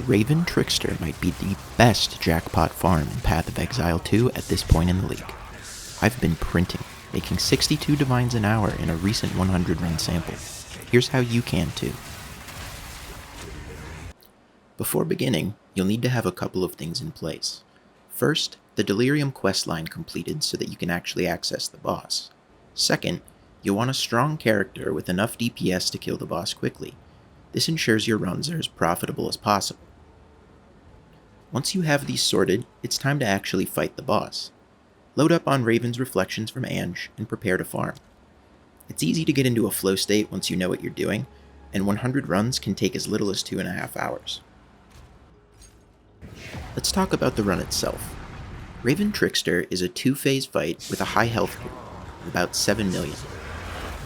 Raven Trickster might be the best jackpot farm in Path of Exile 2 at this point in the league. I've been printing, making 62 divines an hour in a recent 100-run sample. Here's how you can too. Before beginning, you'll need to have a couple of things in place. First, the Delirium questline completed so that you can actually access the boss. Second, you'll want a strong character with enough DPS to kill the boss quickly. This ensures your runs are as profitable as possible. Once you have these sorted, it's time to actually fight the boss. Load up on Raven's Reflections from Ange and prepare to farm. It's easy to get into a flow state once you know what you're doing, and 100 runs can take as little as 2.5 hours. Let's talk about the run itself. Raven Trickster is a 2-phase fight with a high health pool, about 7 million.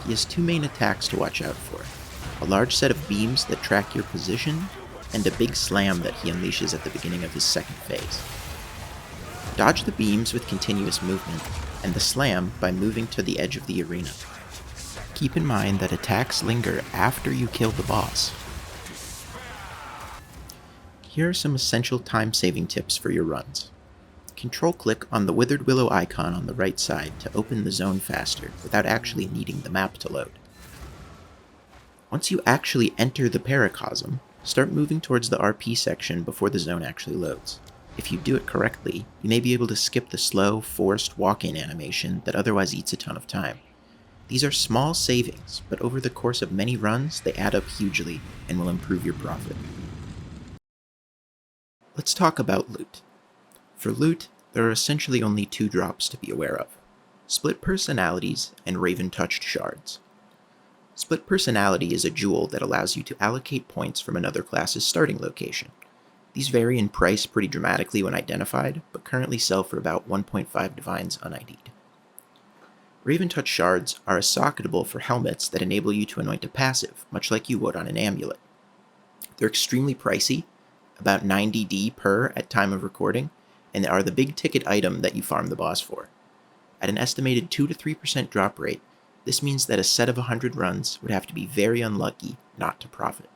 He has 2 main attacks to watch out for, a large set of beams that track your position, and a big slam that he unleashes at the beginning of his second phase. Dodge the beams with continuous movement, and the slam by moving to the edge of the arena. Keep in mind that attacks linger after you kill the boss. Here are some essential time-saving tips for your runs. Control-click on the Withered Willow icon on the right side to open the zone faster without actually needing the map to load. Once you actually enter the Paracosm, start moving towards the RP section before the zone actually loads. If you do it correctly, you may be able to skip the slow, forced walk-in animation that otherwise eats a ton of time. These are small savings, but over the course of many runs, they add up hugely and will improve your profit. Let's talk about loot. For loot, there are essentially only 2 drops to be aware of: Split Personalities and Raven Touched Shards. Split Personality is a jewel that allows you to allocate points from another class's starting location. These vary in price pretty dramatically when identified, but currently sell for about 1.5 divines un-ID'd. Raven Touched Shards are a socketable for helmets that enable you to anoint a passive, much like you would on an amulet. They're extremely pricey, about 90D per at time of recording, and are the big ticket item that you farm the boss for. At an estimated 2 to 3% drop rate, this means that a set of 100 runs would have to be very unlucky not to profit.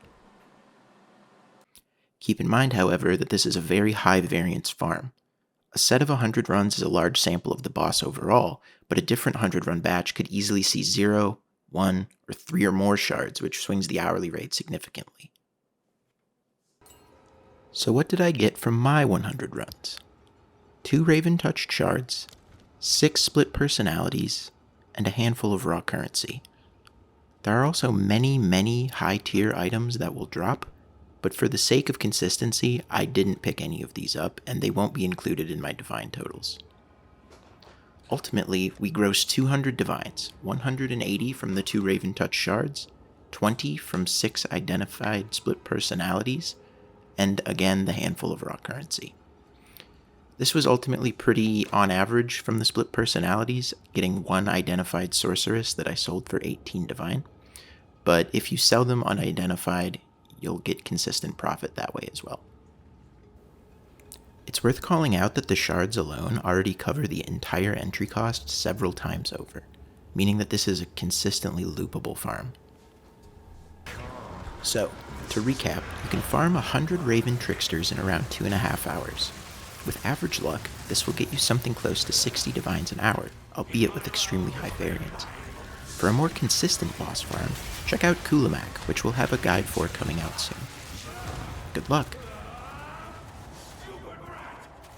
Keep in mind, however, that this is a very high variance farm. A set of 100 runs is a large sample of the boss overall, but a different 100-run batch could easily see 0, 1, or 3 or more shards, which swings the hourly rate significantly. So what did I get from my 100 runs? 2 Raven Touched Shards, 6 Split Personalities, and a handful of raw currency. There are also many high-tier items that will drop, but for the sake of consistency, I didn't pick any of these up, and they won't be included in my divine totals. Ultimately, we grossed 200 divines, 180 from the 2 Raven Touched Shards, 20 from 6 identified Split Personalities, and again the handful of raw currency. This was ultimately pretty on average from the Split Personalities, getting 1 identified sorceress that I sold for 18 divine, but if you sell them unidentified, you'll get consistent profit that way as well. It's worth calling out that the shards alone already cover the entire entry cost several times over, meaning that this is a consistently loopable farm. So, to recap, you can farm 100 Raven Tricksters in around 2.5 hours. With average luck, this will get you something close to 60 divines an hour, albeit with extremely high variance. For a more consistent boss farm, check out Kulamak, which we'll have a guide for coming out soon. Good luck!